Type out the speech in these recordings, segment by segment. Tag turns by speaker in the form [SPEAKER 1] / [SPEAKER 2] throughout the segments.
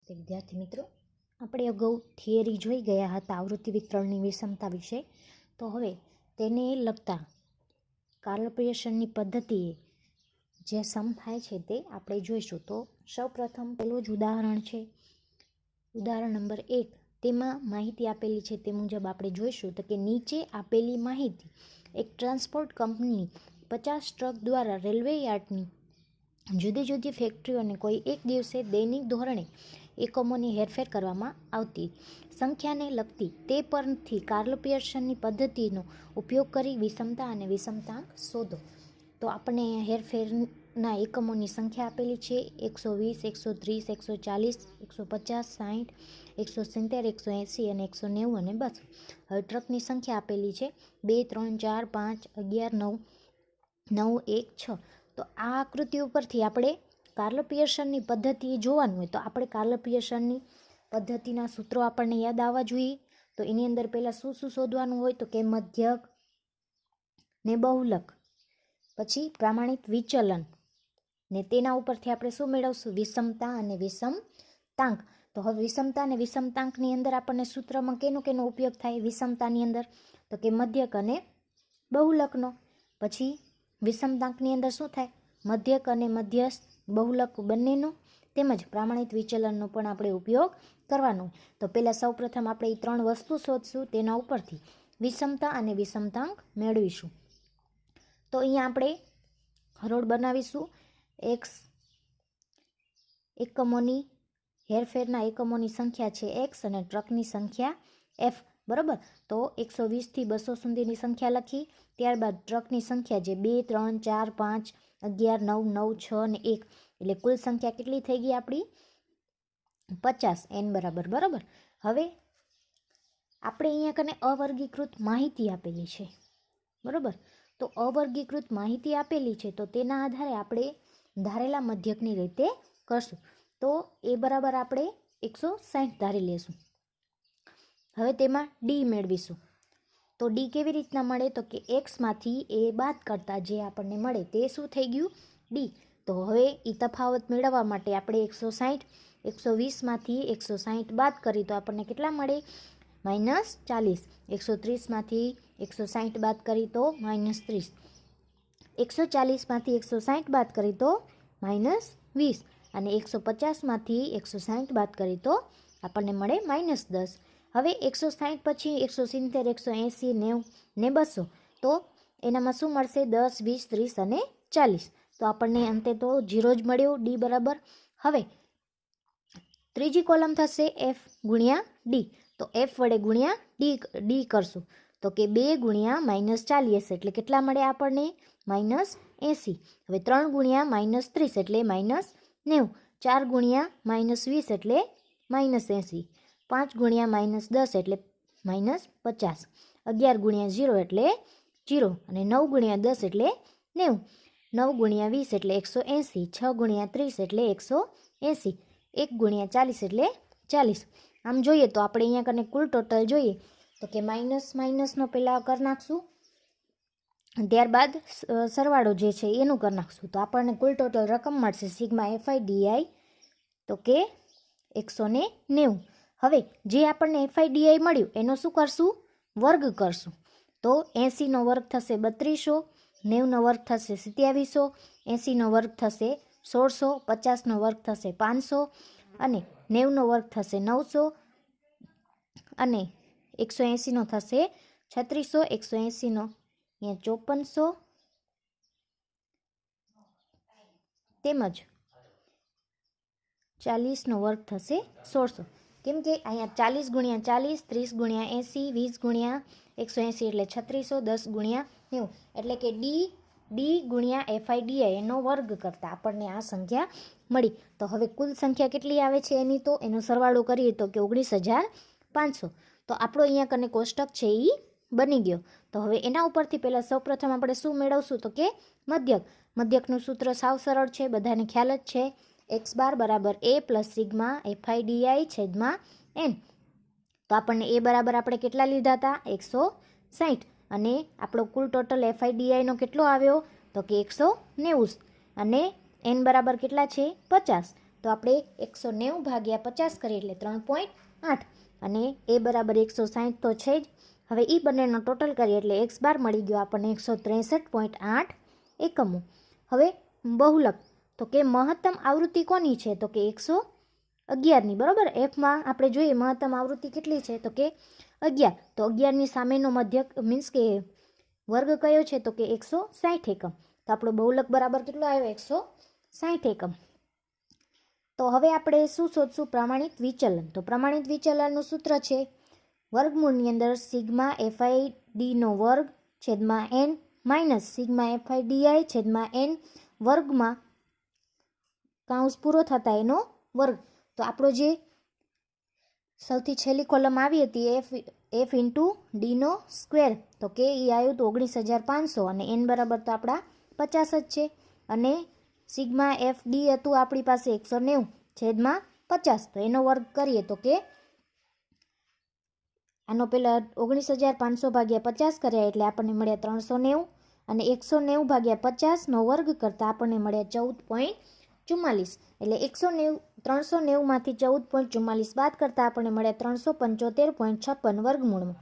[SPEAKER 1] નમસ્તે વિદ્યાર્થી મિત્રો, આપણે અગાઉ થિયરી જોઈ ગયા હતા આવૃત્તિ વિતરણની વિષમતા વિશે. તો હવે તેને લગતા કાર્લ પિયર્સનની પદ્ધતિએ જે સમ થાય છે તે આપણે જોઈશું. તો સૌપ્રથમ પહેલું જ ઉદાહરણ છે, ઉદાહરણ નંબર 1. તેમાં માહિતી આપેલી છે તે મુજબ આપણે જોઈશું. તો કે નીચે આપેલી માહિતી એક ટ્રાન્સપોર્ટ કંપની 50 ટ્રક દ્વારા રેલવે યાર્ડની જુદી જુદી ફેક્ટરીઓને કોઈ એક દિવસે દૈનિક ધોરણે એકમોની હેરફેર કરવામાં આવતી સંખ્યાને લગતી તે પરથી કાર્લ પિયર્સનની પદ્ધતિનો ઉપયોગ કરી વિષમતા અને વિષમતાંક શોધો. તો આપણે હેરફેરના એકમોની સંખ્યા આપેલી છે 120, 130, 140, 150, 60, 170, 180 અને 190 અને 200. હવે ટ્રકની સંખ્યા આપેલી છે 2, 3, 4, 5, 11, 9, 9, 1, 6. તો આ આકૃતિ ઉપરથી આપણે કાર્લ પિયર્સનની પદ્ધતિ જોવાનું હોય તો આપણે કાર્લ પિયર્સનની પદ્ધતિના સૂત્રો આપણને યાદ આવવા જોઈએ. તો એની અંદર પહેલાં શું શું શોધવાનું હોય તો કે મધ્યક ને બહુલક, પછી પ્રામાણિક વિચલન, ને તેના ઉપરથી આપણે શું મેળવશું? વિષમતા અને વિષમતાંક. તો હવે વિષમતા અને વિષમતાંકની અંદર આપણને સૂત્રમાં કેનો ઉપયોગ થાય? વિષમતાની અંદર તો કે મધ્યક અને બહુલકનો. પછી વિષમતાંકની અંદર શું થાય? મધ્યક અને મધ્યસ્થ, બહુલક બંનેનો, તેમજ પ્રામાણિક વિચલનનો પણ આપણે ઉપયોગ કરવાનો. તો પહેલાં સૌપ્રથમ આપણે એ 3 વસ્તુ શોધશું, તેના ઉપરથી વિષમતા અને વિષમતાંક મેળવીશું. તો અહીંયા આપણે હરોળ બનાવીશું. એક્સ એકમોની હેરફેરના એકમોની સંખ્યા છે એક્સ અને ટ્રકની સંખ્યા એફ, બરાબર. તો 120થી 200 સુધીની સંખ્યા લખી. ત્યારબાદ ટ્રકની સંખ્યા જે 2, 3, 4, 5, 11, 9, 9, 6 અને 1, એટલે કુલ સંખ્યા કેટલી થઈ ગઈ આપણી? 50 n બરાબર. બરાબર. હવે આપણે અહીંયા કને અવર્ગીકૃત માહિતી આપેલી છે, બરાબર. તો અવર્ગીકૃત માહિતી આપેલી છે તો તેના આધારે આપણે ધારેલા મધ્યકની રીતે કરશું. તો એ બરાબર આપણે 160 ધારી લેશું. હવે તેમાં ડી મેળવીશું. તો ડી કેવી રીતના મળે? તો કે એક્સમાંથી એ બાદ કરતાં જે આપણને મળે તે શું થઈ ગયું? ડી. તો હવે એ તફાવત મેળવવા માટે આપણે 160, 120માંથી 160 બાદ કરી તો આપણને કેટલા મળે? -40. 130માંથી 160 બાદ કરી તો -30. 140માંથી 160 બાદ કરી તો -20 અને 150માંથી 160 બાદ કરી તો આપણને મળે -10. હવે 160 પછી 170, 180, 90 ને 200. તો એનામાં શું મળશે? 10, 20, 30 અને 40. તો આપણને અંતે તો 0 જ મળ્યો, ડી બરાબર. હવે ત્રીજી કોલમ થશે એફ ગુણ્યા ડી. તો એફ વડે ગુણ્યા ડી કરશું. તો કે 2 ગુણ્યા -40 એટલે કેટલા મળે આપણને? -80. હવે 3 ગુણ્યા -30 એટલે -90. 4 ગુણ્યા -20 એટલે -80. 5 ગુણ્યા -10 એટલે -50. 11 ગુણ્યા 0 એટલે 0 અને 9 ગુણ્યા 10 એટલે 90. 9 ગુણ્યા 20 એટલે 180. 6 ગુણ્યા 30 એટલે 180. 1 ગુણ્યા 40 એટલે 40. આમ જોઈએ તો આપણે અહીંયા કને કુલ ટોટલ જોઈએ તો કે માઇનસનો પહેલાં કરી નાખશું, ત્યારબાદ સરવાળો જે છે એનું કરી નાખશું. તો આપણને કુલ ટોટલ રકમ મળશે સિગ્મા એફઆઈ ડીઆઈ તો કે 190. હવે જે આપણને એફઆઈ ડીઆઈ મળ્યું એનો શું કરશું? વર્ગ કરશું. તો 80નો વર્ગ થશે 3200, 90નો વર્ગ થશે 2700, 80નો વર્ગ થશે 1600, 50નો વર્ગ થશે 500 અને 90નો વર્ગ થશે 900 અને 180નો થશે 3600, 180નો અહીંયા 5400 તેમજ 40નો વર્ગ થશે 1600. કેમ કે અહીંયા 40 ગુણ્યા 40, 30 ગુણ્યા 80, 20 ગુણ્યા 180 એટલે 3600, 10 ગુણ્યા 90 એટલે કે ડી ગુણ્યા એફઆઈ ડીઆઈ એનો વર્ગ કરતાં આપણને આ સંખ્યા મળી. તો હવે કુલ સંખ્યા કેટલી આવે છે એની? તો એનો સરવાળો કરીએ તો કે 19500. તો આપણો અહીંયા કને કોષ્ટક છે એ બની ગયો. તો હવે એના ઉપરથી પહેલાં સૌપ્રથમ આપણે શું મેળવશું? તો કે મધ્યકનું સૂત્ર સાવ સરળ છે, બધાને ખ્યાલ જ છે. x બાર બરાબર a plus sigma FI DI છેદમાં n. તો આપણને એ બરાબર આપણે કેટલા લીધા હતા? 160 અને આપણો કુલ ટોટલ એફઆઈ ડીઆઈનો કેટલો આવ્યો? તો કે 190 અને n બરાબર કેટલા છે? 50. તો આપણે 190 ભાગ્યા 50 કરીએ એટલે 3.8 અને એ બરાબર 160 તો છે જ. હવે એ બંનેનો ટોટલ કરીએ એટલે x બાર મળી ગયો આપણને 163.8 એકમો. હવે બહુલક તો કે મહત્તમ આવૃત્તિ કોની છે તો કે 111ની, બરાબર. એફમાં આપણે જોઈએ મહત્તમ આવૃત્તિ કેટલી છે તો કે 11. તો 11ની સામેનો મધ્યક મીન્સ કે વર્ગ કયો છે તો કે 160 એકમ. તો આપણો બહુલક બરાબર કેટલો આવ્યો 160 એકમ. તો હવે આપણે શું શોધશું? પ્રમાણિત વિચલન. તો પ્રમાણિત વિચલનનું સૂત્ર છે વર્ગમૂળની અંદર સિગ્મા FID નો વર્ગ છેદમાં n માઇનસ સિગ્મા FIDI છેદમાં n વર્ગમાં કાઉન્સ પૂરો થતા એનો વર્ગ. તો આપણો જે સૌથી છેલ્લી કોલમ આવી હતી f ઇન્ટુ ડીનો સ્ક્વેર તો કે એ આવ્યું તો 19,500 અને n બરાબર તો આપણા 50 જ છે. અને સિગ્મા FD હતું આપણી પાસે 190 છેદમાં 50 તો એનો વર્ગ કરીએ તો કે આનો પહેલાં 19,500 ભાગ્યા 50 કર્યા એટલે આપણને મળ્યા 390 અને 190 ભાગ્યા 50નો વર્ગ કરતાં આપણને મળ્યા 14.44. એટલે 390માંથી 14.44 બાદ કરતાં આપણને મળ્યા 375.56 વર્ગમૂળમાં.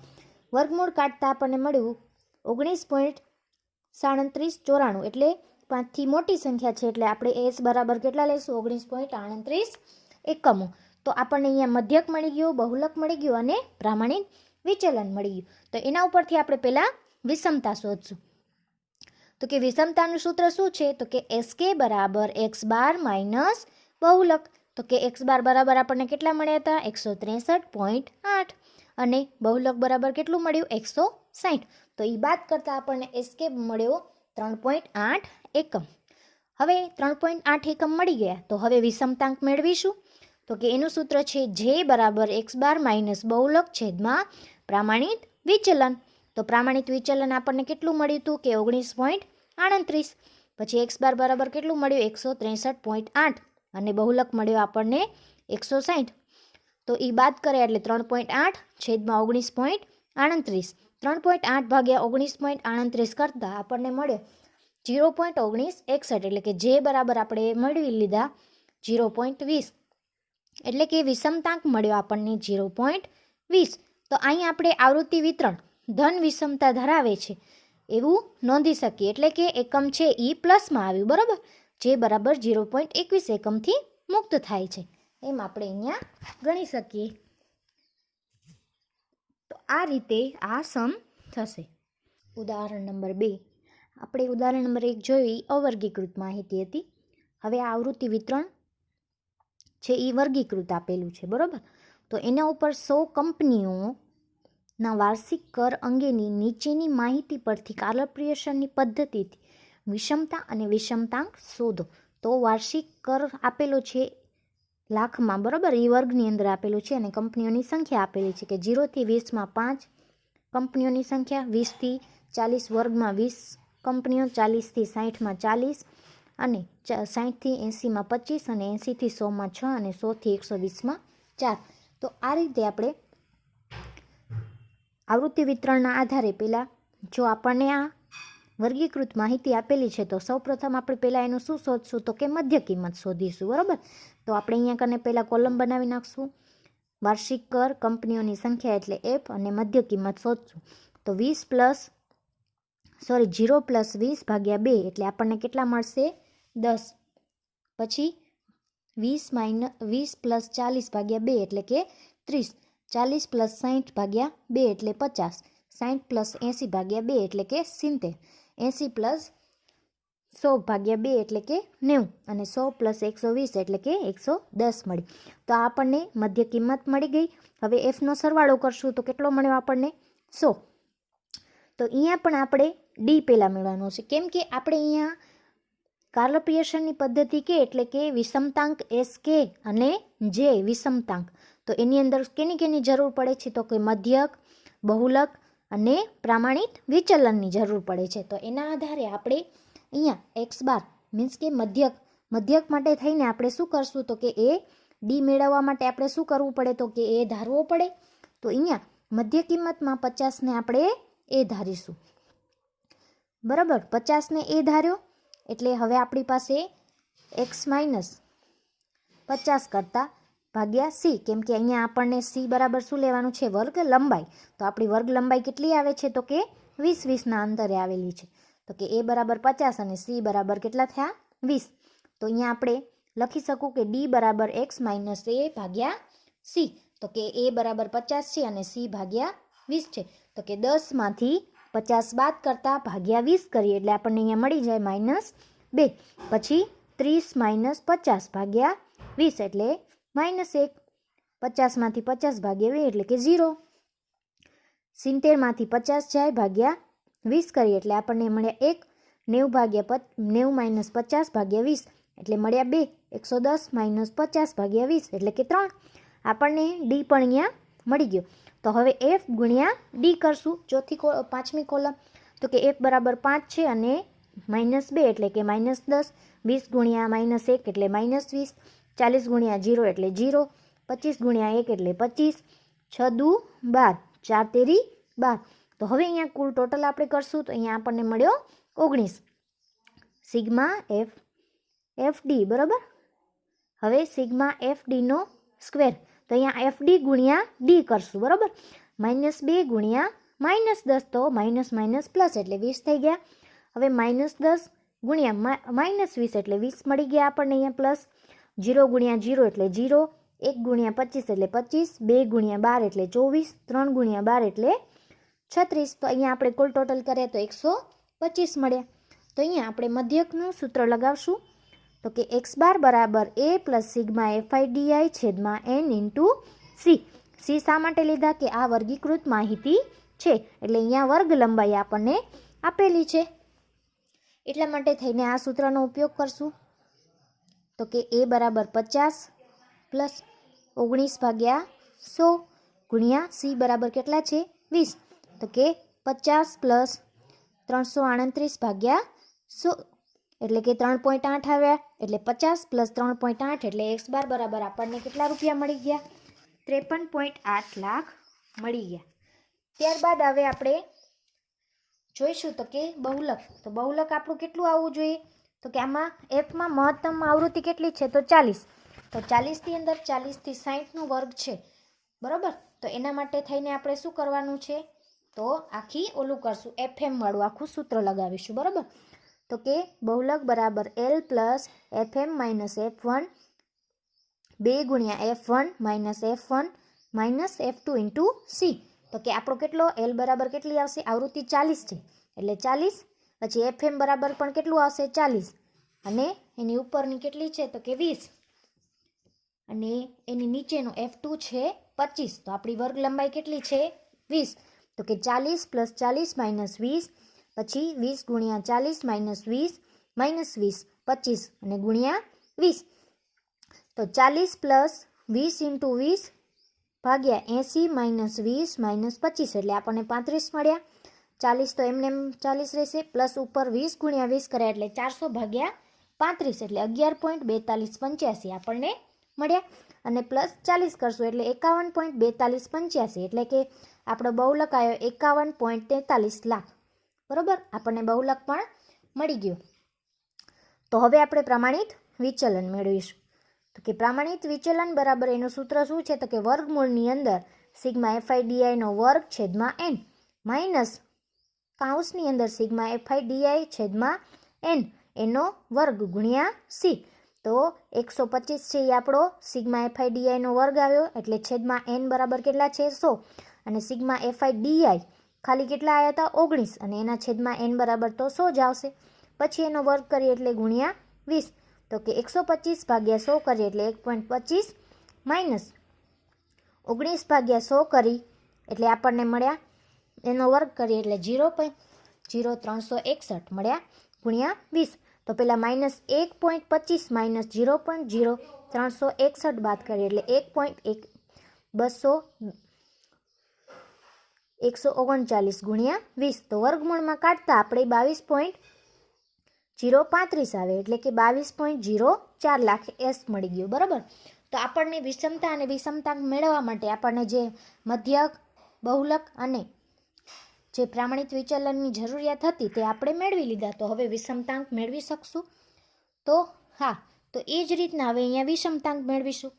[SPEAKER 1] વર્ગમૂળ કાઢતા આપણને મળ્યું 19.3794. એટલે 5થી મોટી સંખ્યા છે એટલે આપણે s બરાબર કેટલા લઈશું? 19.38 એકમો. તો આપણને અહીંયા મધ્યક મળી ગયો, બહુલક મળી ગયું અને પ્રમાણિત વિચલન મળી ગયું. તો એના ઉપરથી આપણે પહેલાં વિષમતા શોધશું. તો કે વિષમતાનું સૂત્ર શું છે તો કે SK બરાબર x બાર માઇનસ બહુલક. તો કે x બાર બરાબર આપણને કેટલા મળ્યા હતા? 163.8 અને બહુલક બરાબર કેટલું મળ્યું? 160. તો એ બાદ કરતાં આપણને SK મળ્યો 3.8 એકમ. હવે 3.8 એકમ મળી ગયા તો હવે વિષમતાંક મેળવીશું. તો કે એનું સૂત્ર છે J બરાબર x બાર માઇનસ બહુલક છેદમાં પ્રમાણિત વિચલન. તો પ્રમાણિત વિચલન આપણને કેટલું મળ્યું હતું કે 19.38. પછી x બાર બરાબર કેટલું મળ્યું? 163.8 અને બહુલક મળ્યો આપણને 160. તો એ બાદ કરે એટલે 3.8 છેદમાં 19.38. 3.8 ભાગ્યા 19.38 કરતાં આપણને મળ્યો 0.1961. એટલે કે જે બરાબર આપણે મેળવી લીધા 0.20. એટલે કે વિષમતાંક મળ્યો આપણને 0.20. તો અહીં આપણે આવૃત્તિ વિતરણ ધન વિષમતા ધરાવે છે એવું નોંધી શકીએ. એટલે કે એકમ છે એ પ્લસમાં આવ્યું, બરાબર. જે બરાબર 0.21 એકમથી મુક્ત થાય છે એમ આપણે અહીંયા ગણી શકીએ. તો આ રીતે આ સમ થશે. ઉદાહરણ નંબર 2. આપણે ઉદાહરણ નંબર 1 જોઈ અવર્ગીકૃત માહિતી હતી. હવે આ આવૃત્તિ વિતરણ છે એ વર્ગીકૃત આપેલું છે, બરાબર. તો એના ઉપર 100 કંપનીઓના વાર્ષિક કર અંગેની નીચેની માહિતી પરથી કાર્લપ્રિયસનની પદ્ધતિથી વિષમતા અને વિષમતાંક શોધો. તો વાર્ષિક કર આપેલો છે લાખમાં, બરાબર. એ વર્ગની અંદર આપેલું છે અને કંપનીઓની સંખ્યા આપેલી છે કે 0થી 20માં 5 કંપનીઓની સંખ્યા, 20થી 40 વર્ગમાં 20 કંપનીઓ, 40થી 60માં 40 અને 60થી 80માં 25 અને 80થી 100માં 6 અને 100થી 120માં 4. તો આ રીતે આપણે આવૃત્તિ વિતરણના આધારે પહેલાં જો આપણને આ વર્ગીકૃત માહિતી આપેલી છે તો સૌપ્રથમ આપણે પહેલાં એનું શું શોધશું તો કે મધ્ય કિંમત શોધીશું, બરાબર. તો આપણે અહીંયા કને પહેલાં કોલમ બનાવી નાખશું. વાર્ષિક કર કંપનીઓની સંખ્યા એટલે F અને મધ્ય કિંમત શોધશું. તો 0 + 20 ભાગ્યા 2 એટલે આપણને કેટલા મળશે? 10. પછી 20 + 40 ભાગ્યા 2 એટલે કે 30. 40 + 60 ભાગ્યા 2 એટલે 50. 60 + 80 ભાગ્યા 2 એટલે કે 70. 80 + 100 ભાગ્યા 2 એટલે કે 90 અને 100 + 120 એટલે કે 110 મળી. તો આપણને મધ્ય કિંમત મળી ગઈ. હવે Fનો સરવાળો કરશું તો કેટલો મળ્યો આપણને? 100. તો અહીંયા પણ આપણે ડી પહેલાં મેળવવાનો છે, કેમ કે આપણે અહીંયા કાર્લપ્રિયસનની પદ્ધતિ કે એટલે કે વિષમતાંક SK અને જે વિષમતાંક, તો એની અંદર કેની જરૂર પડે છે તો કે મધ્યક, બહુલક અને પ્રમાણિત વિચલનની જરૂર પડે છે. તો એના આધારે આપણે અહીંયા x બાર મીન્સ કે મધ્યક માટે થઈને આપણે શું કરશું તો કે એ ડી મેળવવા માટે આપણે શું કરવું પડે તો કે એ ધારવો પડે. તો અહીંયા મધ્ય કિંમતમાં 50ને આપણે એ ધારીશું, બરાબર. 50ને એ ધાર્યો એટલે હવે આપણી પાસે x માઇનસ 50 કરતાં ભાગ્યા સી, કેમ કે અહીંયા આપણને સી બરાબર શું લેવાનું છે? વર્ગ લંબાઈ. તો આપણી વર્ગ લંબાઈ કેટલી આવે છે? તો કે 20-20ના અંતરે આવેલી છે. તો કે એ બરાબર 50 અને સી બરાબર કેટલા થયા? 20. તો અહીંયા આપણે લખી શકું કે ડી બરાબર એક્સ માઇનસ એ ભાગ્યા સી. તો કે એ બરાબર 50 છે અને સી ભાગ્યા 20 છે. તો કે 10માંથી 50 બાદ કરતાં ભાગ્યા 20 કરીએ એટલે આપણને અહીંયા મળી જાય -2. પછી 30 માઇનસ 50 ભાગ્યા 20 એટલે -1. 50માંથી 50 ભાગ્યા 2 એટલે કે 0. 70માંથી 50 જાય ભાગ્યા 20 કરીએ એટલે આપણને મળ્યા 1. 90 માઇનસ 50 ભાગ્યા 20 એટલે મળ્યા 2. 110 માઇનસ 50 ભાગ્યા 20 એટલે કે 3. આપણને ડી પણ અહીંયા મળી ગયો. તો હવે એફ ગુણ્યા ડી કરશું. પાંચમી કોલમ. તો કે એફ બરાબર 5 છે અને -2 એટલે કે -10. 20 ગુણ્યા -1 એટલે -20. 40 ગુણ્યા 0 એટલે 0. 25 ગુણ્યા 1 એટલે 25. 6 દુ 12. 4 તેરી 12. તો હવે અહીંયા કુલ ટોટલ આપણે કરશું તો અહીંયા આપણને મળ્યો 19. સિગ્મા એફ ડી બરાબર. હવે સિગ્મા એફ ડીનો સ્ક્વેર. તો અહીંયા એફ ડી ગુણ્યા ડી કરશું બરાબર. -2 ગુણ્યા -10 તો માઇનસ પ્લસ એટલે 20 થઈ ગયા. હવે -10 ગુણ્યા -20 એટલે 20 મળી ગયા આપણને અહીંયા પ્લસ. 0 ગુણ્યા 0 એટલે 0. 1 ગુણ્યા 25 એટલે 25. 2 ગુણ્યા 12 એટલે 24. 3 ગુણ્યા 12 એટલે 36. તો અહીંયા આપણે કુલ ટોટલ કરીએ તો 125 મળ્યા. તો અહીંયા આપણે મધ્યકનું સૂત્ર લગાવશું. તો કે x બાર બરાબર a plus sigma FI DI છેદમાં n ઇન્ટુ સી. સી શા માટે લીધા? કે આ વર્ગીકૃત માહિતી છે એટલે અહીંયા વર્ગ લંબાઈ આપણને આપેલી છે એટલા માટે થઈને આ સૂત્રનો ઉપયોગ કરશું. તો કે a બરાબર 50 પ્લસ 19 ભાગ્યા 100 ગુણ્યા સી બરાબર કેટલા છે? 20. તો કે 50 પ્લસ 338 ભાગ્યા 100 એટલે કે 3.8 આવ્યા. એટલે 50 પ્લસ 3.8 એટલે એક્સ બાર બરાબર આપણને કેટલા રૂપિયા મળી ગયા? 53.8 લાખ મળી ગયા. ત્યારબાદ હવે આપણે જોઈશું તો કે બહુલક. તો બહુલક આપણું કેટલું આવવું જોઈએ? તો કે આમાં એફમાં મહત્તમ આવૃત્તિ કેટલી છે? તો 40. તો 40ની અંદર 40 થી 60નો વર્ગ છે બરાબર. તો એના માટે થઈને આપણે શું કરવાનું છે? તો આખી ઓલું કરશું, એફએમ વાળું આખું સૂત્ર લગાવીશું બરાબર. તો કે બહુલક બરાબર L plus FM minus F1 2 ગુણ્યા F1 minus F1 minus F2 into C. તો કે આપણો કેટલો એલ બરાબર કેટલી આવશે? આવૃત્તિ 40 છે એટલે 40. પછી એફએમ બરાબર પણ કેટલું આવશે? 40 અને એની ઉપરની કેટલી છે? તો કે 20 અને એની નીચેનો F2 છે 25. તો આપણી વર્ગ લંબાઈ કેટલી છે? 20. તો કે 40 પ્લસ 40 માઇનસ 20 પછી 20 ગુણ્યા 40 માઇનસ 20 25 અને ગુણ્યા 20. તો 40 પ્લસ 20 ઇન્ટુ 20 ભાગ્યા 80 માઇનસ 20 માઇનસ 25 એટલે આપણને 35 મળ્યા. 40 તો એમને 40 રહેશે પ્લસ ઉપર 20 ગુણ્યા 20 કર્યા એટલે 400 ભાગ્યા 35 એટલે 11.4285 આપણને મળ્યા. અને પ્લસ 40 કરશું એટલે 51.4285 એટલે કે આપણો બહુલક આવ્યો 51.43 લાખ બરાબર. આપણને બહુલક પણ મળી ગયો. તો હવે આપણે પ્રમાણિત વિચલન મેળવીશું. તો કે પ્રમાણિત વિચલન બરાબર એનું સૂત્ર શું છે? તો કે વર્ગમૂળની અંદર સિગ્મા એફઆઈ ડીઆઈનો વર્ગ છેદમાં n માઇનસ કાઉન્સની અંદર સિગ્મા એફઆઈ ડીઆઈ છેદમાં n એનો વર્ગ ગુણ્યા સી. તો 125 છે એ આપણો સિગ્મા એફઆઈ ડીઆઈનો વર્ગ આવ્યો એટલે છેદમાં n બરાબર કેટલા છે? 100 અને સિગ્મા એફઆઈ ડીઆઈ ખાલી કેટલા આવ્યા હતા? 19 અને એના છેદમાં n બરાબર તો 100 જ આવશે. પછી એનો વર્ગ કરીએ એટલે ગુણ્યા 20. તો કે 125 ભાગ્યા 100 કરીએ એટલે 1.25 માઇનસ 19 ભાગ્યા 100 કરી એટલે આપણને મળ્યા એનો વર્ગ કરીએ એટલે 0.0361 મળ્યા ગુણ્યા 20. તો પેલા માઇનસ 1.25 માઇનસ 0.0361 બાદ કરીએ એટલે 139 ગુણ્યા 20. તો વર્ગમૂળમાં કાઢતા આપણે 22.035 આવે એટલે કે 22.04 લાખ એસ મળી ગયું બરાબર. તો આપણને વિષમતા અને વિષમતાંક મેળવવા માટે આપણને જે મધ્યક, બહુલક અને જે પ્રમાણિત વિચલનની જરૂરિયાત હતી તે આપણે મેળવી લીધા. તો હવે વિષમતાંક મેળવી શકશું? તો હા, તો તો એ જ રીતના હવે અહીંયા વિષમતાંક મેળવીશું.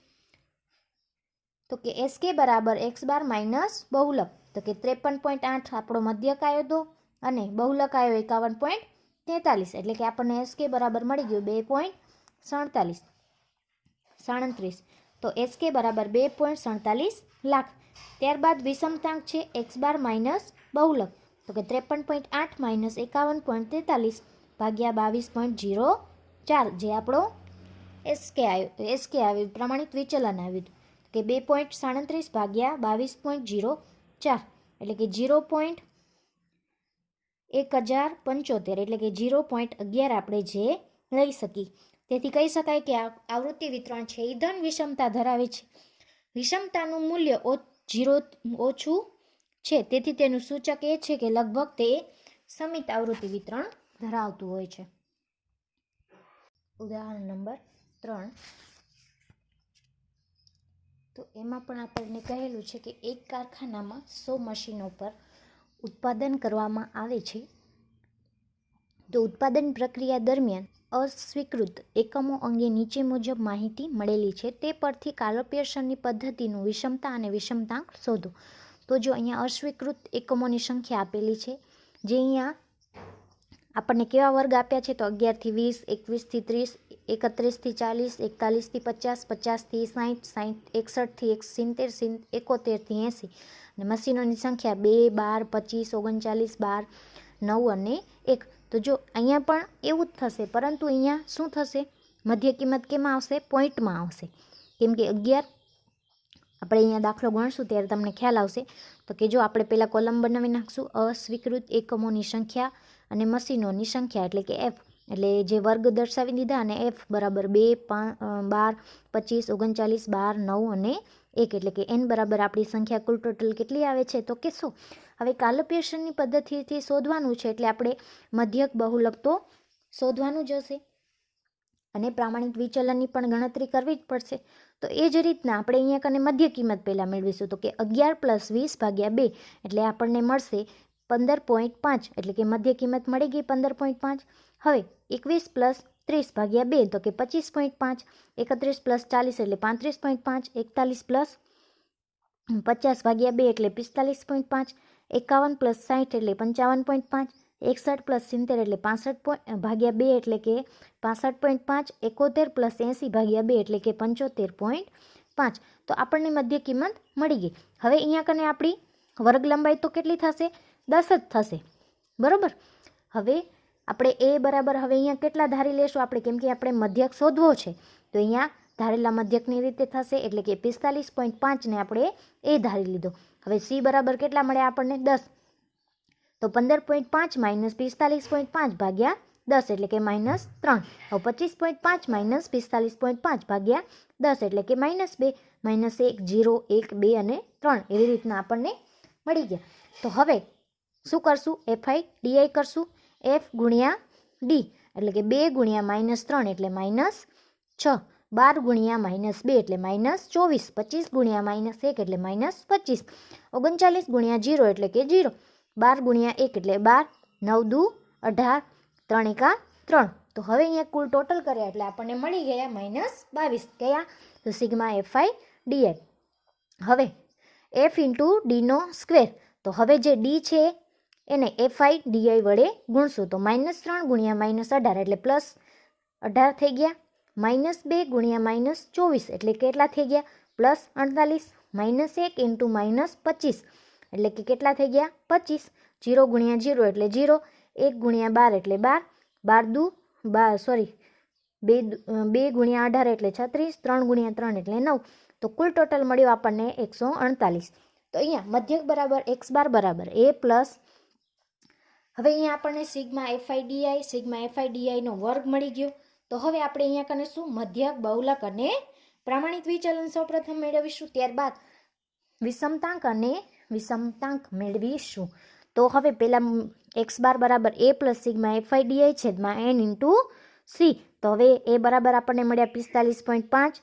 [SPEAKER 1] તો કે SK બરાબર x બાર માઇનસ બહુલક. તો કે 53.8 આપણો મધ્યક આવ્યો હતો અને બહુલક આવ્યો 51.43. એટલે કે આપણને SK બરાબર મળી ગયું 2.37. તો SK બરાબર 2.47 લાખ. ત્યારબાદ વિષમતાંક છે x બાર માઇનસ બહુલક. તો કે 53.8 માઇનસ 51.43 ભાગ્યા 22.04 જે આપણો SK આવ્યું પ્રમાણિત વિચલન આવ્યું કે 2.37 ભાગ્યા 22.04 એટલે કે 0.1075 એટલે કે 0.11 આપણે જે લઈ શકીએ. તેથી કહી શકાય કે આવૃત્તિ વિતરણ છે એ ધન વિષમતા ધરાવે છે. વિષમતાનું મૂલ્ય 0 ઓછું છે, તેથી તેનું સૂચક એ છે કે લગભગ તે સમિત આવૃત્તિ વિતરણ ધરાવતું હોય છે. ઉદાહરણ નંબર 3. તો એમાં પણ આપણને કહેલું છે કે એક કારખાનામાં 100 મશીનો પર ઉત્પાદન કરવામાં આવે છે. તો ઉત્પાદન પ્રક્રિયા દરમિયાન અસ્વીકૃત એકમો અંગે નીચે મુજબ માહિતી મળેલી છે. તે પરથી કાર્લપીયર્સનની પદ્ધતિનું વિષમતા અને વિષમતાંક શોધો. તો જો અહીંયા અસ્વીકૃત એકમોની સંખ્યા આપેલી છે, જે અહીંયા આપણને કેવા વર્ગ આપ્યા છે તો 11 થી 20, 21 થી 30, 31 થી 40, 41 થી 50, 50 થી 60, 61 થી 71 થી 80 અને મશીનોની સંખ્યા 2, 12, 25, 39, 12, 9 અને 1. તો જો અહીંયા પણ એવું જ થશે, પરંતુ અહીંયા શું થશે? મધ્ય કિંમત કેમાં આવશે? પોઈન્ટમાં આવશે. કેમ કે 11 આપણે અહીંયા દાખલો ગણશું ત્યારે તમને ખ્યાલ આવશે. તો કે જો આપણે પહેલાં કોલમ બનાવી નાખશું અસ્વીકૃત એકમોની સંખ્યા અને મશીનોની સંખ્યા એટલે કે F, એટલે જે વર્ગ દર્શાવી દીધા અને F બરાબર 2, 12, 25, 39, 12, 9 અને 1 એટલે કે N બરાબર આપણી સંખ્યા કુલ ટોટલ કેટલી આવે છે તો કે 100. હવે કાર્લપીયર્સનની પદ્ધતિથી શોધવાનું છે એટલે આપણે મધ્યક બહુલક તો શોધવાનું જ હશે અને પ્રામાણિક વિચલનની પણ ગણતરી કરવી જ પડશે. તો એ જ રીતના આપણે અહીંયા કને મધ્ય કિંમત પહેલાં મેળવીશું. તો કે 11 + 20 ભાગ્યા 2 એટલે આપણને મળશે 15.5 એટલે કે મધ્ય કિંમત મળી ગઈ 15.5. હવે 21 + 30 ભાગ્યા 2 તો કે 25.5, 31 + 40 એટલે 35.5, 41 + 50 ભાગ્યા 2 એટલે 45.5, 51 + 60 એટલે 55.5, 61 + 70 એટલે 65 ભાગ્યા 2 એટલે કે 65.5, 71 + 80 ભાગ્યા 2 એટલે કે 75.5. તો આપણને મધ્ય કિંમત મળી ગઈ. હવે અહીંયા કને આપણી વર્ગ લંબાઈ તો કેટલી થશે? 10 જ થશે, બરાબર. હવે આપણે એ બરાબર હવે અહીંયા કેટલા ધારી લેશું આપણે? કેમ કે આપણે મધ્યક શોધવો છે તો અહીંયા ધારેલા મધ્યકની રીતે થશે એટલે કે 45.5 ને આપણે એ ધારી લીધો. હવે C બરાબર કેટલા મળ્યા આપણને? 10. તો 15.5 માઇનસ 45.5 ભાગ્યા 10 એટલે કે -3. હવે 25.5 માઇનસ 45.5 ભાગ્યા 10 એટલે કે -2, -1, 0, 1, 2 અને 3 એવી રીતના આપણને મળી ગયા. તો હવે શું કરશું? FI DI કરશું. F ગુણ્યા D એટલે કે 2 ગુણ્યા -3 એટલે -6, 12 ગુણ્યા -2 એટલે -24, 25 ગુણ્યા -1 એટલે -25, 39 ગુણ્યા 0 એટલે કે 0, 12 ગુણ્યા 1 એટલે 12, 9 દુ 18, 3 એકા 3. તો હવે અહીંયા કુલ ટોટલ કર્યા એટલે આપણને મળી ગયા -22. કયા? તો સિગ્મા FI DI. હવે F ઇન્ટુ ડીનો સ્ક્વેર. તો હવે જે ડી છે એને FI DI વડે ગુણશું. તો -3 ગુણ્યા -18 એટલે +18 થઈ ગયા, -2 ગુણ્યા -24 એટલે કેટલા થઈ ગયા? +48, -1 ઇન્ટુ -25 એટલે કે કેટલા થઈ ગયા? 25, 0 ગુણ્યા 0 એટલે 0, 1 ગુણ્યા 12 એટલે 12, 12 દુ 2 ગુણ્યા 18 એટલે 36, 3 ગુણ્યા 3 એટલે 9. તો કુલ ટોટલ મળ્યું આપણને 148. તો અહીંયા મધ્યક બરાબર x બાર બરાબર a પ્લસ, હવે અહીંયા આપણને સિગ્મા FI DI નો વર્ગ મળી ગયો. તો હવે આપણે અહીંયા કને શું? મધ્યક, બહુલક અને પ્રામાણિક વિચલન સૌપ્રથમ મેળવીશું, ત્યારબાદ વિષમતાંક અને વિષમતાંક મેળવીશું. તો હવે પહેલાં x બાર બરાબર a plus sigma FI DI છેદમાં n ઇન્ટુ c. તો હવે a બરાબર આપણને મળ્યા 45.5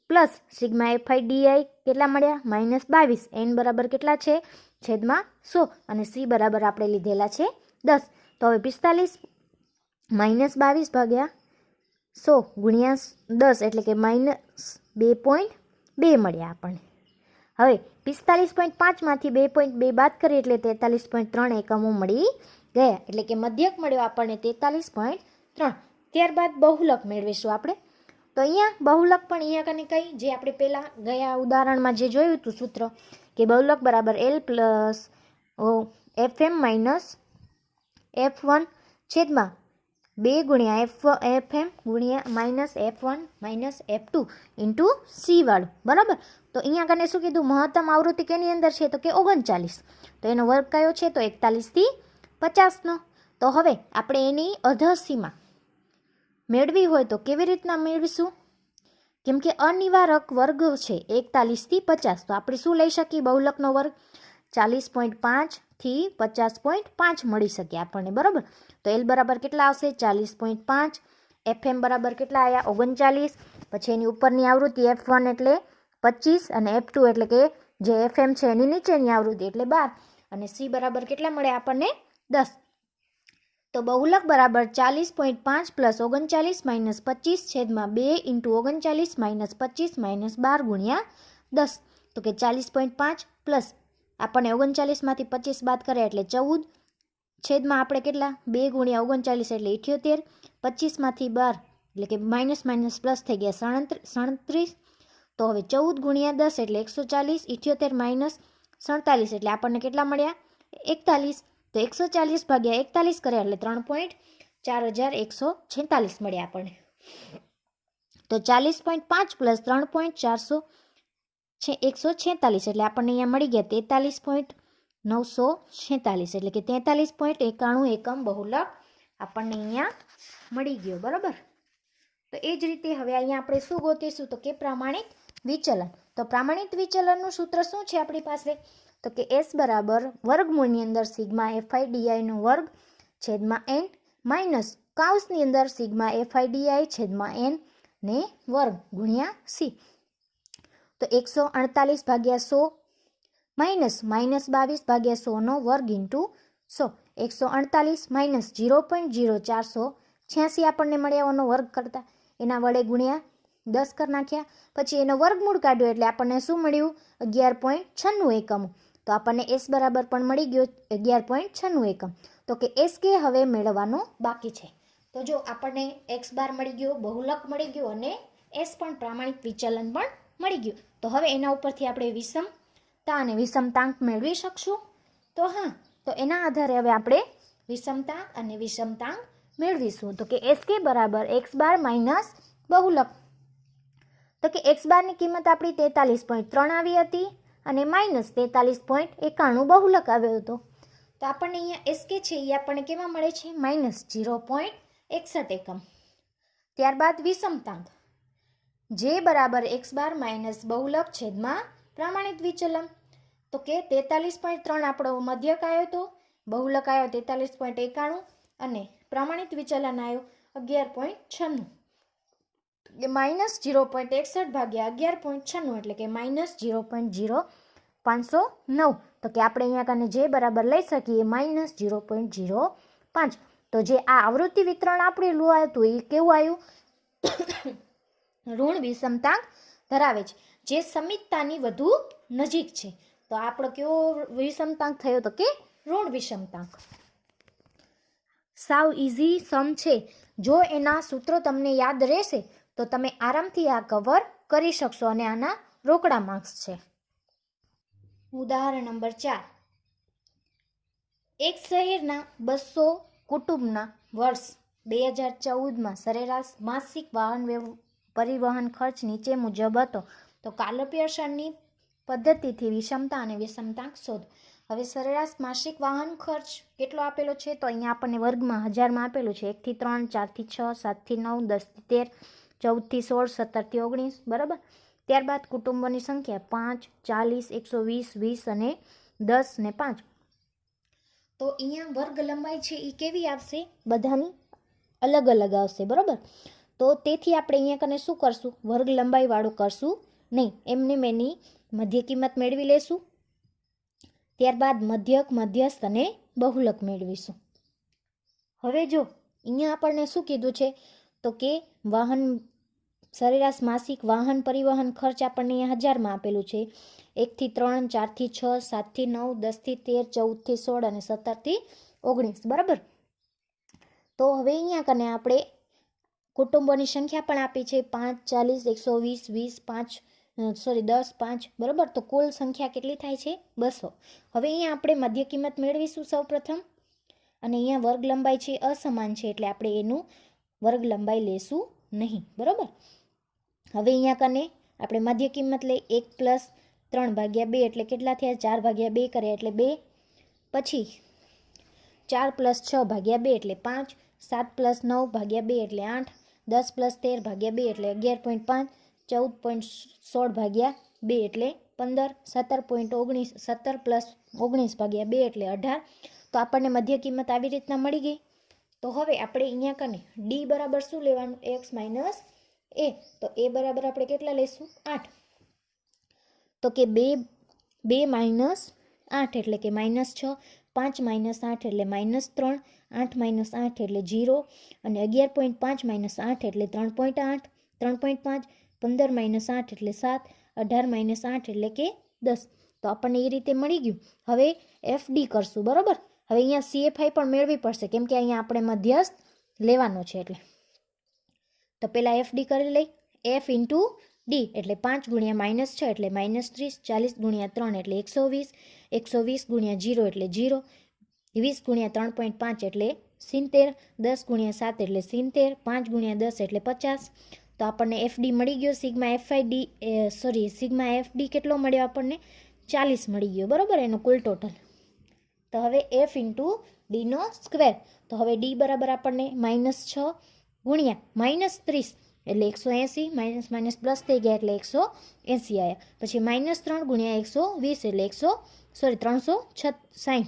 [SPEAKER 1] પ્લસ સિગ્મા FI DI કેટલા મળ્યા? -22. n બરાબર કેટલા છે? છેદમાં 100 અને c બરાબર આપણે લીધેલા છે 10. તો હવે 45 -22 ભાગ્યા 100 ગુણ્યા 10 એટલે કે -2.2 મળ્યા આપણને. હવે 45.5માંથી 2.2 બાદ કરીએ એટલે 43.3 એકમો મળી ગયા, એટલે કે મધ્યક મળ્યો આપણને 43.3. ત્યારબાદ બહુલક મેળવીશું આપણે. તો અહીંયા બહુલક પણ અહીંયા કને કઈ જે આપણે પહેલા ગયા ઉદાહરણમાં જે જોયું હતું સૂત્ર કે બહુલક બરાબર L plus FM minus F1 છેદમાં 2 ગુણ્યા FM ગુણ્યા minus F1 minus F2 into C વાળું, બરાબર. તો અહીંયા કને શું કીધું, મહત્તમ આવૃત્તિ કેની અંદર છે તો કે 39. તો એનો વર્ગ કયો છે તો 41 થી 50નો. તો હવે આપણે એની અધસીમા મેળવી હોય તો કેવી રીતના મેળવીશું, કેમ કે અનિવારક વર્ગ છે 41 થી 50. તો આપણે શું લઈ શકીએ, બહુલકનો વર્ગ 40.5 થી 50.5 મળી શકે આપણને, બરાબર. તો એલ બરાબર કેટલા આવશે 40.5, FM બરાબર કેટલા આવ્યા 39, પછી એની ઉપરની આવૃત્તિ F1 એટલે 25 અને F2 એટલે કે જે FM છે એની નીચેની આવૃત્તિ એટલે 12 અને સી બરાબર કેટલા મળે આપણને 10. તો બહુલક બરાબર 40.5 પ્લસ 39 માઇનસ 25 છેદમાં 2 ઇન્ટુ 39 માઇનસ 25 માઇનસ 12 ગુણ્યા 10. તો કે 40.5 પ્લસ આપણને 39માંથી 25 બાદ કરે એટલે 14 છેદમાં આપણે કેટલા 2 ગુણ્યા 39 એટલે 78, 25માંથી 12 એટલે કે માઇનસ માઇનસ પ્લસ થઈ ગયા 37. તો હવે 14 ગુણ્યા 10 એટલે 140, 78 માઇનસ 47 એટલે આપણને કેટલા મળ્યા 41. તો 140 ભાગ્યા 41 કર્યા એટલે 3.4146 મળ્યા આપણને. તો 40.5 પ્લસ 3.146 એટલે આપણને અહીંયા મળી ગયા 43.946 એટલે કે 43.91 એકમ બહુલક આપણને અહીંયા મળી ગયો, બરાબર. તો એ જ રીતે હવે અહીંયા આપણે શું ગોતીશું તો કે પ્રમાણિત વિચલન. તો પ્રમાણિત વિચલનનું સૂત્ર શું છે આપણી પાસે તો કે S બરાબર વર્ગમૂળની અંદર સિગ્મા FIDI નો વર્ગ છેદમાં n માઇનસ કૌંસની અંદર સિગ્મા FIDI છેદમાં n ને વર્ગ ગુણ્યા c. તો 148 ભાગ્યા 100 માઇનસ 22 ભાગ્યા 100 નો વર્ગ ઇન્ટુ 100. 148 માઇનસ 0.0486 આપણને મળ્યાનો વર્ગ કરતા એના વડે ગુણ્યા 10 કરી નાખ્યા, પછી એનો વર્ગમૂળ કાઢ્યો એટલે આપણને શું મળ્યું 11.96 એકમો. તો આપણને S બરાબર પણ મળી ગયો 11.96 એકમ. તો કે S કે હવે મેળવવાનો બાકી છે. તો જો આપણને x બાર મળી ગયો, બહુલક મળી ગયો અને S પણ પ્રમાણિત વિચલન પણ મળી ગયું. તો હવે એના ઉપરથી આપણે વિષમતા અને વિષમતાંક મેળવી શકશું. તો હા, તો એના આધારે હવે આપણે વિષમતા અને વિષમતાંક મેળવીશું. તો કે SK બરાબર x બાર માઇનસ બહુલક. તો કે x બારની કિંમત આપણી 43.3 આવી હતી અને માઇનસ 43.91 બહુલક આવ્યો હતો. તો આપણને અહીંયા SK છે એ આપણને કેવા મળે છે માઇનસ 0.61 એકમ. ત્યારબાદ વિષમતાંક જે બરાબર x બાર માઇનસ બહુલક છેદમાં પ્રમાણિત વિચલન. તો કે 43.3 આપણો મધ્યક આવ્યો હતો, બહુલક આવ્યો 43.91 અને પ્રમાણિત વિચલન આવ્યો 11.96. માઇનસ 0.61 ભાગ્યા 11.96 એટલે કે માઇનસ 0.0509. તો કે આપણે અહીંયા કને જે બરાબર લઈ શકીએ માઇનસ 0.05. તો જે આ આવૃત્તિ વિતરણ આપણેલું હતું એ કેવું આવ્યું ઋણ વિષમતાંક ધરાવે છે, જે સમિતતાની વધુ નજીક છે. તો આપણો કેવો વિષમતાંક થયો તો કે ઋણ વિષમતાંક. સાવ ઇઝી સમ છે. જો એના સૂત્રો તમને યાદ રહેશે તો તમે આરામથી આ કવર કરી શકશો અને આના રોકડા માર્ક્સ છે. ઉદાહરણ નંબર 4. એક શહેરના 200 કુટુંબના વર્ષ 2014માં સરેરાશ માસિક વાહન પરિવહન ખર્ચ નીચે મુજબ હતો. તો કાલપેયસરની પદ્ધતિથી વિષમતા અને વિષમતાંક શોધો. હવે સરેરાશ માસિક વાહન ખર્ચ કેટલો આપેલો છે તો અહીંયા આપણને વર્ગમાં 1000માં આપેલું છે. 1 થી 3, 4 થી 6, 7 થી 9, 10 થી 13, 14 થી 16, 17 થી 19, બરાબર. ત્યારબાદ કુટુંબોની સંખ્યા 5, 40, 120, 20 અને 10 ને 5. તો અહીંયા વર્ગ લંબાઈ છે એ કેવી આવશે બધાની અલગ અલગ આવશે, બરાબર. તો તેથી આપણે અહીંયા કને શું કરશું વર્ગ લંબાઈ વાળું કરશું નહીં, એમને એની મધ્ય કિંમત મેળવી લેશું. ત્યારબાદ મધ્યક, મધ્યસ્થ અને બહુલક મેળવીશું. હવે જો અહીંયા આપણને શું કીધું છે તો કે વાહન સરેરાશ માસિક વાહન પરિવહન ખર્ચ આપણને અહીંયા 1000માં આપેલું છે. 1 થી 3, 4 થી 6, 7 થી 9, 10 થી 13, 14 થી 16 અને 17 થી 19. બરાબર. તો હવે અહીંયા કને આપણે કુટુંબોની સંખ્યા પણ આપી છે 5, 40, 120, 20, 5 10, 5. બરાબર. તો કુલ સંખ્યા કેટલી થાય છે? 200. હવે અહીંયા આપણે મધ્ય કિંમત મેળવીશું સૌપ્રથમ, અને અહીંયા વર્ગ લંબાઈ છે અસમાન છે એટલે આપણે એનું વર્ગ લંબાઈ લેશું નહીં. બરાબર. હવે અહીંયા કને આપણે મધ્ય કિંમત લઈ 1 પ્લસ 3/2 એટલે કેટલા થયા? 4/2 કર્યા એટલે 2. પછી 4 પ્લસ 6/2 એટલે 5, 7 પ્લસ 9/2 એટલે 8, 10 પ્લસ 13/2 એટલે 11.5, 14.16/2 એટલે 15, 17.19, 17 પ્લસ 19/2 એટલે 18. તો આપણને મધ્ય કિંમત આવી રીતના મળી ગઈ. તો હવે આપણે અહીંયા કને ડી બરાબર શું લેવાનું? એક્સ માઇનસ એ. તો એ બરાબર આપણે કેટલા લેશું? 8. તો કે 2 માઇનસ 8 એટલે કે -6, 5 માઇનસ 8 એટલે -3, 8 માઇનસ 8 એટલે 0, અને 11.5 માઇનસ 8 એટલે 3.8, 3.5, 15 માઇનસ 8 એટલે 7, 18 માઇનસ 8 એટલે કે 10. તો આપણને એ રીતે મળી ગયું. હવે એફડી કરશું. બરાબર. હવે અહીંયા સીએફઆઈ પણ મેળવી પડશે કેમ કે અહીંયા આપણે મધ્યસ્થ લેવાનો છે એટલે. તો પહેલાં એફડી કરી લઈ. એફ ઇન્ટુ ડી એટલે 5 ગુણ્યા -6 એટલે -30, 40 ગુણ્યા 3 એટલે 120, 120 ગુણ્યા 0 એટલે 0, 20 ગુણ્યા 3.5 એટલે 70, 10 ગુણ્યા 7 એટલે 70, 5 ગુણ્યા 10 એટલે 50. તો આપણને એફડી મળી ગયો. સિગ્મા એફડી કેટલો મળ્યો આપણને? 40 મળી ગયો. બરાબર. એનો કુલ ટોટલ. તો હવે એફ ઇન્ટુ ડીનો સ્ક્વેર. તો હવે ડી બરાબર આપણને -6 ગુણ્યા -30 એટલે 180, માઇનસ પ્લસ થઈ ગયા એટલે 180 આવ્યા. પછી -3 ગુણ્યા 120 એટલે 360.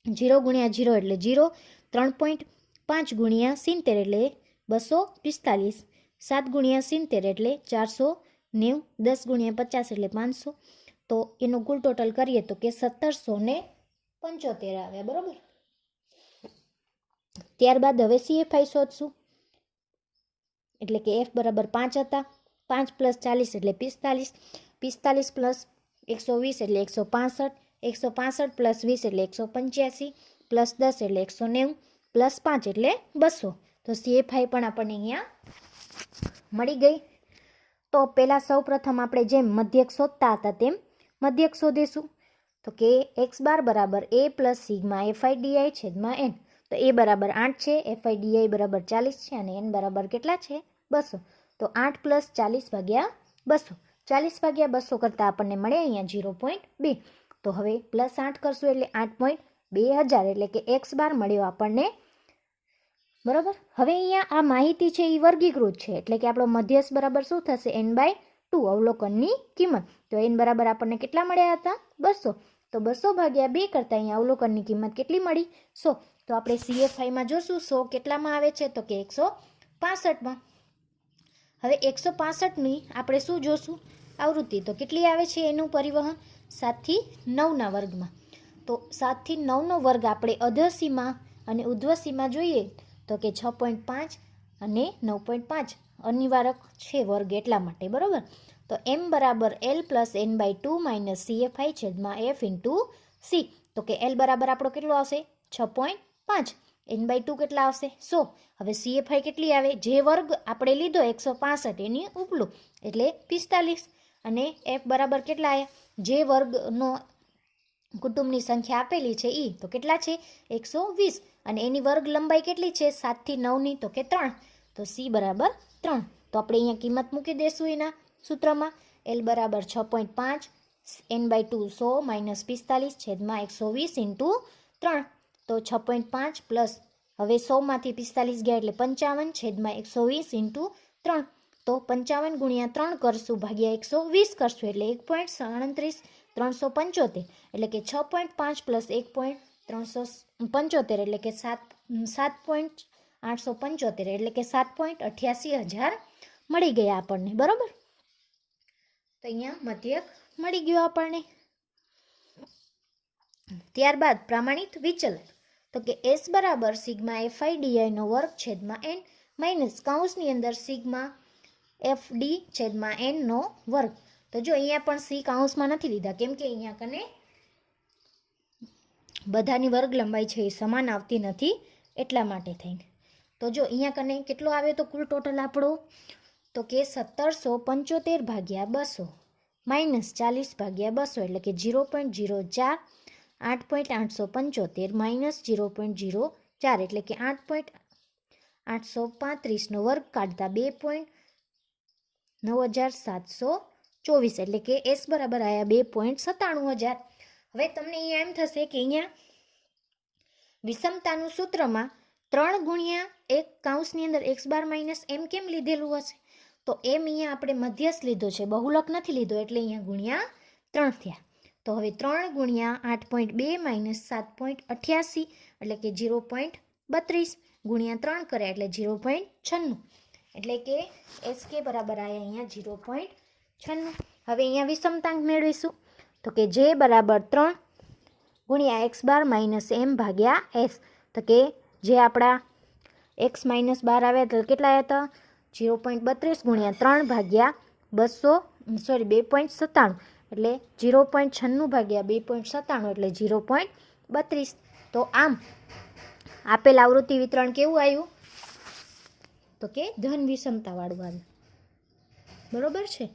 [SPEAKER 1] 0 ગુણ્યા 0 એટલે 0, 3.5 ગુણ્યા 70 એટલે 245, 7 ગુણ્યા 70 એટલે 490, 10 ગુણ્યા 50 એટલે 500. તો એનું કુલ ટોટલ કરીએ તો કે 1775 આવ્યા. બરાબર. ત્યારબાદ હવે સીએફઆઈ શોધશું. એટલે કે એફ બરાબર 5 હતા. 5 પ્લસ 40 એટલે 45, 45 પ્લસ 120 એટલે 165, 165 પ્લસ 20 એટલે 185, પ્લસ 10 એટલે 190, પ્લસ 5 એટલે 200. તો સીએફઆઈ પણ આપણને અહીંયા મળી ગઈ. તો પહેલાં સૌ પ્રથમ આપણે જેમ મધ્યક શોધતા હતા તેમ મધ્યક શોધીશું. તો કે એક્સ બાર બરાબર એ પ્લસ સિગ્મા એફઆઈ ડીઆઈ છેદમાં એન. તો એ બરાબર 8 છે, એફઆઈ ડીઆઈ બરાબર 40 છે, અને એન બરાબર કેટલા છે? 200. તો 8 પ્લસ 40/200. 40/200 કરતાં આપણને મળે અહીંયા 0.2. તો હવે પ્લસ 8 કરશું એટલે 8.2000 એટલે કે એક્સ બાર મળ્યો આપણને. બરાબર. હવે અહીંયા આ માહિતી છે એ વર્ગીકૃત છે એટલે કે આપણો મધ્યસ્થ બરાબર શું થશે? n/2 અવલોકનની કિંમત. તો n બરાબર આપણને કેટલા મળ્યા હતા? 200. તો 200/2 કરતાં અહીંયા અવલોકનની કિંમત કેટલી મળી? 100. તો આપણે સીએફઆઈમાં જોશું 100 કેટલામાં આવે છે? તો કે 165માં. હવે 165ની આપણે શું જોશું? આવૃત્તિ. તો કેટલી આવે છે એનું પરિવહન? 7 થી 9ના વર્ગમાં. તો 7 થી 9નો વર્ગ આપણે અધસીમા અને ઉધ્વસીમા જોઈએ તો કે 6.5 અને 9.5 અનિવાર્ય છે વર્ગ એટલા માટે. બરાબર. તો m બરાબર l plus n/2 minus CFI છેદમાં એફ ઇન્ટુ સી. તો કે l બરાબર આપણો કેટલો આવશે? 6.5. n/2 કેટલા આવશે? 100. હવે સીએફઆઈ કેટલી આવે? જે વર્ગ આપણે લીધો 165 એની ઉપલું એટલે 45. અને એફ બરાબર કેટલા આવ્યા? જે વર્ગનો કુટુંબની સંખ્યા આપેલી છે એ તો કેટલા છે? 120. અને એની વર્ગ લંબાઈ કેટલી છે? 7 થી 9ની. તો કે 3. તો સી બરાબર 3. તો આપણે અહીંયા કિંમત મૂકી દઈશું એના સૂત્રમાં. એલ બરાબર 6.5, n/2 100 માઇનસ 45 છેદમાં 120 ઇન્ટુ 3. તો 6.5 પ્લસ હવે 100માંથી 45 ગયા એટલે 55 છેદમાં 120 ઇન્ટુ 3. તો 55 ગુણ્યા 3 કરશું ભાગ્યા 120 કરશું એટલે 1.37 એટલે કે 6.5 પ્લસ 1.375 એટલે કે 7.875 એટલે કે 7.88 મળી ગયા આપણને. બરાબર. તો અહીંયા મધ્યક મળી ગયો આપણને. ત્યારબાદ પ્રમાણિત વિચલન. તો કે એસ બરાબર સિગ્મા એફઆઈ ડીઆઈનો વર્ગ છેદમાં એન. માઇનસ કૌંસની અંદર સિગ્મા FD છેદમાં Nનો વર્ગ. તો જો અહીંયા પણ સી કૌંસમાં નથી લીધા કેમ કે અહીંયા કને બધાની વર્ગ લંબાઈ છે એ સમાન આવતી નથી એટલા માટે થઈને. તો જો અહીંયા કને કેટલો આવ્યો તો કુલ ટોટલ આપણો તો કે 1775 ભાગ્યા 200 માઇનસ 40 ભાગ્યા 200 એટલે કે 0.04 8.875 માઇનસ 0.04 એટલે કે 8.835નો વર્ગ કાઢતા 2.9724 એટલે કે S બરાબર આવ્યા 2.97,000. હવે તમને અહીંયા એમ થશે કે અહીંયા વિષમતાનું સૂત્રમાં 3 ગુણ્યા 1 કૌંસની અંદર x બાર માઇનસ m કેમ લીધેલું હશે? તો એમ અહીંયા આપણે મધ્યસ્થ લીધો છે, બહુલક નથી લીધો એટલે અહીંયા ગુણ્યા 3 થયા. તો હવે 3 ગુણ્યા 8.2 માઇનસ 7.88 એટલે કે 0.32 ગુણ્યા 3 કર્યા એટલે 0.96 એટલે કે SK બરાબર આવ્યા અહીંયા 0.96. હવે અહીંયા વિષમતાંક મેળવીશું તો કે J બરાબર 3 ગુણ્યા x બાર માઇનસ m ભાગ્યા S. તો કે જે આપણા x માઇનસ 12 આવ્યા તો કેટલા આવ્યા હતા 0.32 ગુણ્યા 3 ભાગ્યા 297 એટલે 0.96 ભાગ્યા 2.97 એટલે 0.32. તો આમ આપેલ આવૃત્તિ વિતરણ કેવું આવ્યું તો કે ધન વિષમતાવાળું આવ્યું. બરોબર છે.